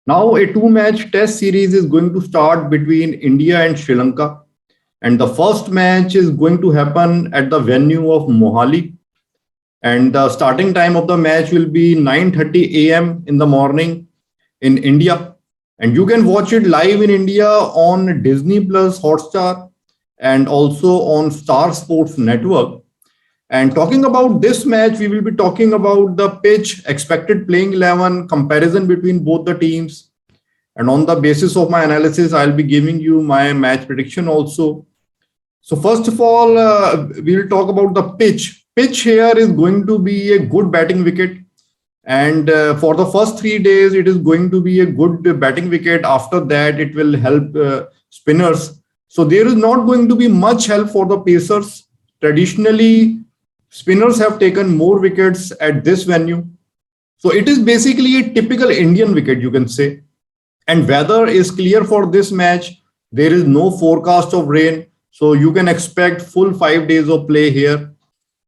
Now, a two-match test series is going to start between India and Sri Lanka. And the first match is going to happen at the venue of Mohali. And the starting time of the match will be 9:30 a.m. in the morning in India. And you can watch it live in India on Disney Plus Hotstar and also on Star Sports Network. And talking about this match, we will be talking about the pitch, expected playing 11, comparison between both the teams. And on the basis of my analysis, I'll be giving you my match prediction also. So first of all, we'll talk about the pitch. Pitch here is going to be a good batting wicket. And for the first 3 days, it is going to be a good batting wicket. After that, it will help spinners. So there is not going to be much help for the pacers. Traditionally, spinners have taken more wickets at this venue. So it is basically a typical Indian wicket, you can say. And weather is clear for this match. There is no forecast of rain. So you can expect full 5 days of play here.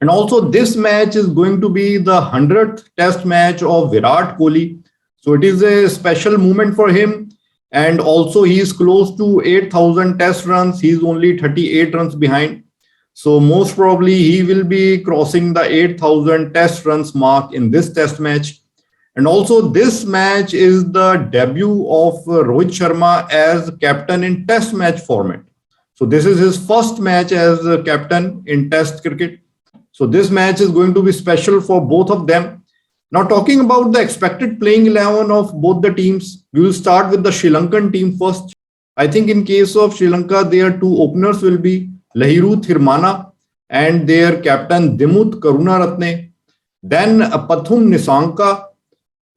And also this match is going to be the 100th test match of Virat Kohli. So it is a special moment for him. And also he is close to 8,000 test runs. He is only 38 runs behind. So most probably he will be crossing the 8,000 test runs mark in this test match. And also this match is the debut of Rohit Sharma as captain in test match format. So this is his first match as a captain in test cricket. So this match is going to be special for both of them. Now talking about the expected playing 11 of both the teams, we will start with the Sri Lankan team first. I think in case of Sri Lanka, their two openers will be Lahiru Thirmana and their captain Dimut Karunaratne. Then Pathum Nisanka.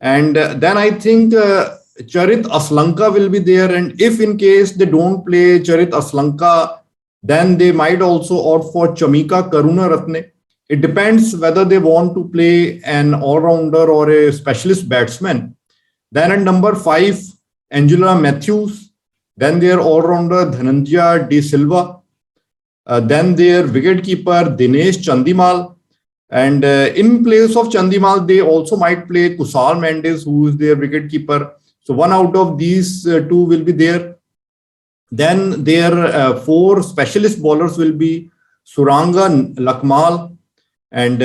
And then I think Charit Aslanka will be there. And if in case they don't play Charit Aslanka, then they might also opt for Chamika Karunaratne. It depends whether they want to play an all-rounder or a specialist batsman. Then at number 5, Angela Matthews. Then their all-rounder Dhananjaya De Silva. Then their wicketkeeper Dinesh Chandimal. And in place of Chandimal, they also might play Kusal Mendes, who is their wicketkeeper. So one out of these two will be there. Then their 4 specialist bowlers will be Suranga Lakmal and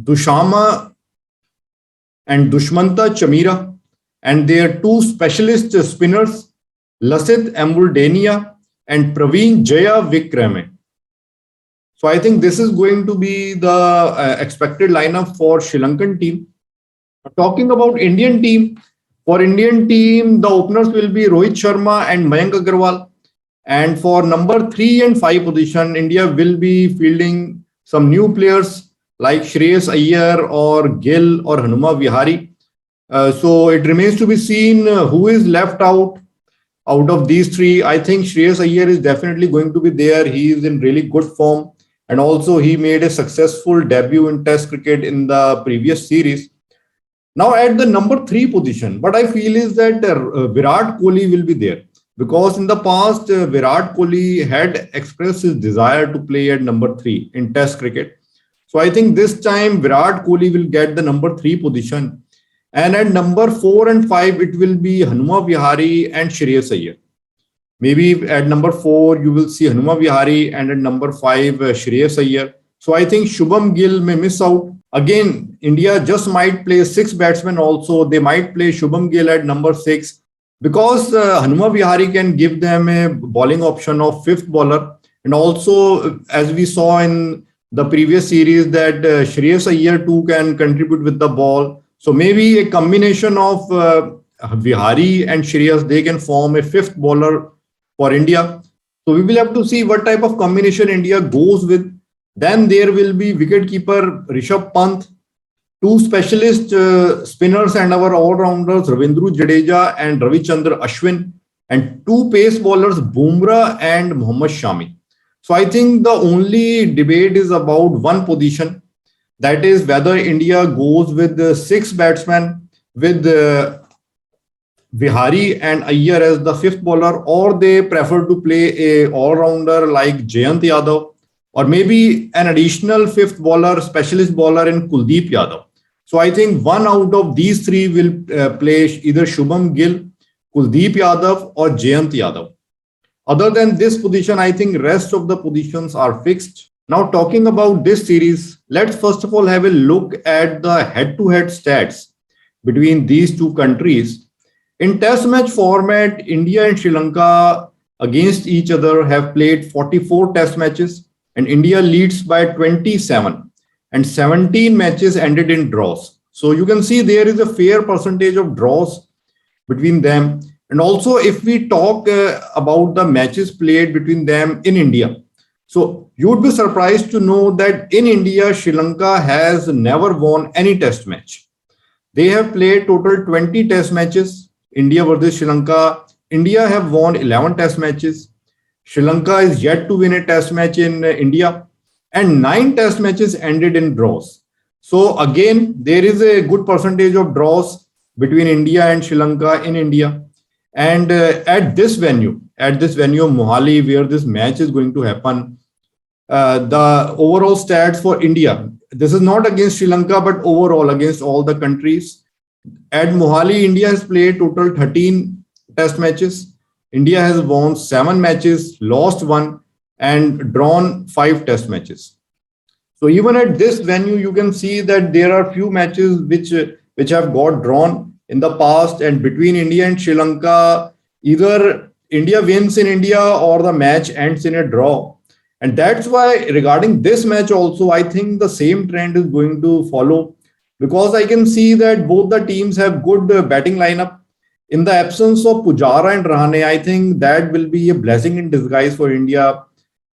Dushama and Dushmanta Chamira. And their 2 specialist spinners, Lasit Ambuldania and Praveen Jaya Vikrame. So I think this is going to be the expected lineup for Sri Lankan team. Talking about Indian team, for Indian team, the openers will be Rohit Sharma and Mayank Agarwal. And for number 3 and 5 position, India will be fielding some new players like Shreyas Iyer or Gill or Hanuma Vihari. So it remains to be seen who is left out of these 3. I think Shreyas Iyer is definitely going to be there. He is in really good form. And also he made a successful debut in Test cricket in the previous series. Now at the number 3 position, what I feel is that Virat Kohli will be there. Because in the past, Virat Kohli had expressed his desire to play at number 3 in Test cricket. So I think this time Virat Kohli will get the number 3 position. And at number 4 and 5, it will be Hanuma Vihari and Shreyas Iyer. Maybe at number 4, you will see Hanuma Vihari and at number 5, Shreyas Iyer. So I think Shubham Gill may miss out. Again, India just might play 6 batsmen also. They might play Shubham Gill at number 6 because Hanuma Vihari can give them a bowling option of 5th bowler. And also, as we saw in the previous series, that Shreyas Iyer too can contribute with the ball. So maybe a combination of Vihari and Shreyas, they can form a 5th bowler for India. So we will have to see what type of combination India goes with. Then there will be wicketkeeper Rishabh Pant, 2 specialist spinners and our all-rounders Ravindra Jadeja and Ravichandra Ashwin, and 2 pace bowlers Bumrah and Mohammad Shami. So I think the only debate is about one position, that is whether India goes with 6 batsmen with Vihari and Iyer as the 5th bowler, or they prefer to play a all-rounder like Jayant Yadav, or maybe an additional 5th bowler, specialist bowler in Kuldeep Yadav. So I think one out of these three will play either Shubham Gill, Kuldeep Yadav, or Jayant Yadav. Other than this position, I think rest of the positions are fixed. Now talking about this series, let's first of all have a look at the head-to-head stats between these two countries. In test match format, India and Sri Lanka against each other have played 44 test matches, and India leads by 27, and 17 matches ended in draws. So you can see there is a fair percentage of draws between them. And also, if we talk about the matches played between them in India, so you would be surprised to know that in India, Sri Lanka has never won any test match. They have played total 20 test matches, India versus Sri Lanka. India have won 11 test matches. Sri Lanka is yet to win a test match in India, and 9 test matches ended in draws. So again, there is a good percentage of draws between India and Sri Lanka in India. And at this venue of Mohali, where this match is going to happen, the overall stats for India, this is not against Sri Lanka, but overall against all the countries. At Mohali, India has played total 13 test matches. India has won 7 matches, lost one, and drawn 5 test matches. So even at this venue, you can see that there are few matches which have got drawn in the past, and between India and Sri Lanka, either India wins in India or the match ends in a draw. And that's why regarding this match also, I think the same trend is going to follow, because I can see that both the teams have good batting lineup. In the absence of Pujara and Rahane, I think that will be a blessing in disguise for India.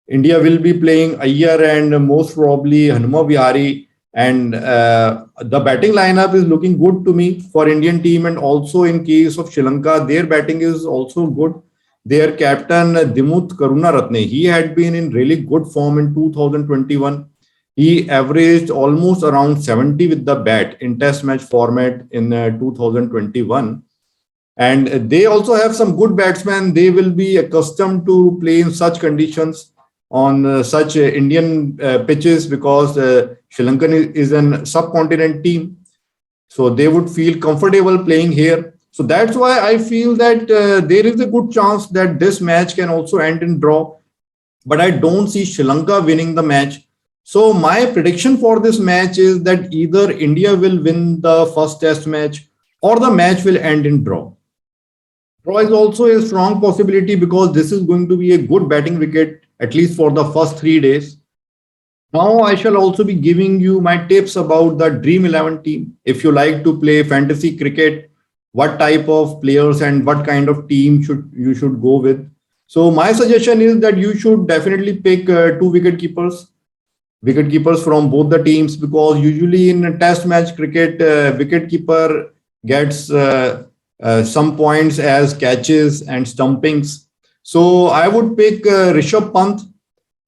India will be playing Iyer and most probably Hanuma Vihari, and the batting lineup is looking good to me for Indian team. And also in case of Sri Lanka, their batting is also good. Their captain Dimut Karunaratne, he had been in really good form in 2021. He averaged almost around 70 with the bat in test match format in 2021. And they also have some good batsmen. They will be accustomed to play in such conditions on such Indian pitches, because Sri Lankan is an subcontinent team. So they would feel comfortable playing here. So that's why I feel that there is a good chance that this match can also end in draw. But I don't see Sri Lanka winning the match. So my prediction for this match is that either India will win the first test match or the match will end in draw. Draw is also a strong possibility because this is going to be a good batting wicket, at least for the first 3 days. Now I shall also be giving you my tips about the Dream 11 team. If you like to play fantasy cricket, what type of players and what kind of team should go with. So my suggestion is that you should definitely pick two wicket keepers from both the teams, because usually in a test match cricket, wicket keeper gets some points as catches and stumpings. So I would pick Rishabh Pant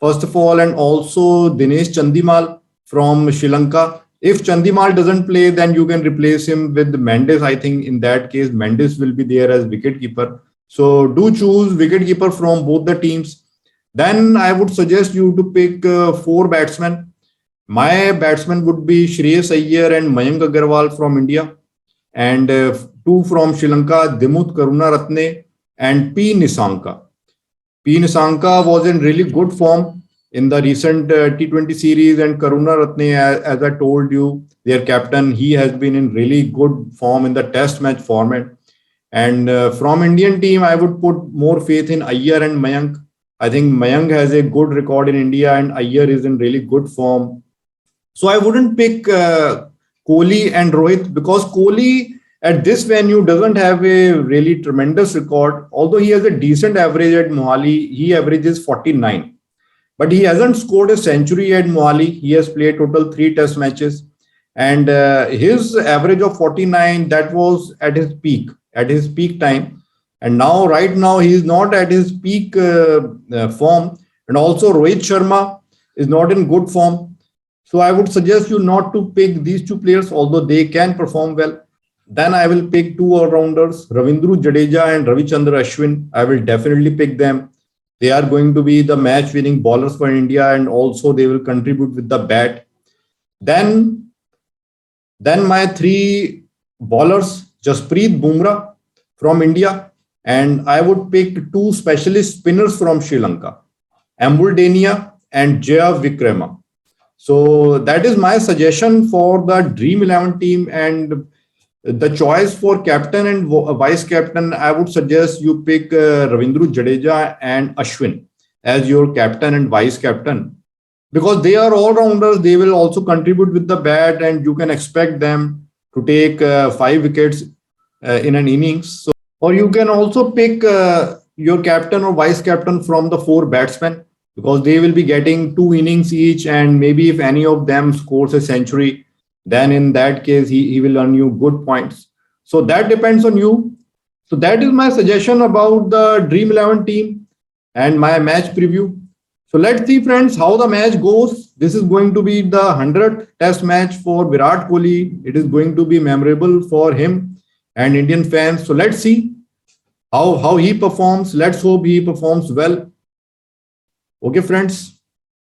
first of all, and also Dinesh Chandimal from Sri Lanka. If Chandimal doesn't play, then you can replace him with Mendes. I think in that case, Mendes will be there as wicketkeeper. So do choose wicketkeeper from both the teams. Then I would suggest you to pick 4 batsmen. My batsmen would be Shreyas Iyer and Mayank Agarwal from India, and 2 from Sri Lanka, Dimut Karunaratne and P. Nisanka. P. Nisanka was in really good form in the recent T20 series, and Karunaratne, as I told you, their captain, he has been in really good form in the test match format. And from Indian team, I would put more faith in Iyer and Mayank. I think Mayank has a good record in India and Iyer is in really good form. So I wouldn't pick Kohli and Rohit, because Kohli at this venue doesn't have a really tremendous record. Although he has a decent average at Mohali, he averages 49. But he hasn't scored a century at Mohali. He has played total 3 test matches. And his average of 49, that was at his peak time. And now, right now, he is not at his peak form. And also Rohit Sharma is not in good form. So I would suggest you not to pick these 2 players, although they can perform well. Then I will pick 2 all-rounders, Ravindra Jadeja and Ravichandra Ashwin. I will definitely pick them. They are going to be the match-winning bowlers for India, and also they will contribute with the bat. Then Then my three bowlers, Jasprit Bumrah from India, and I would pick two specialist spinners from Sri Lanka, Ambuldania and Jaya Vikrama. So that is my suggestion for the Dream 11 team, and the choice for captain and vice captain, I would suggest you pick Ravindra Jadeja and Ashwin as your captain and vice captain, because they are all rounders. They will also contribute with the bat, and you can expect them to take 5 wickets in an innings. So, or you can also pick your captain or vice captain from the four batsmen, because they will be getting 2 innings each, and maybe if any of them scores a century, then in that case he will earn you good points. So that depends on you. So that is my suggestion about the Dream 11 team and my match preview. So let's see, friends, how the match goes. This is going to be the 100th test match for Virat Kohli. It is going to be memorable for him and Indian fans. So let's see how he performs. Let's hope he performs well. Okay, friends.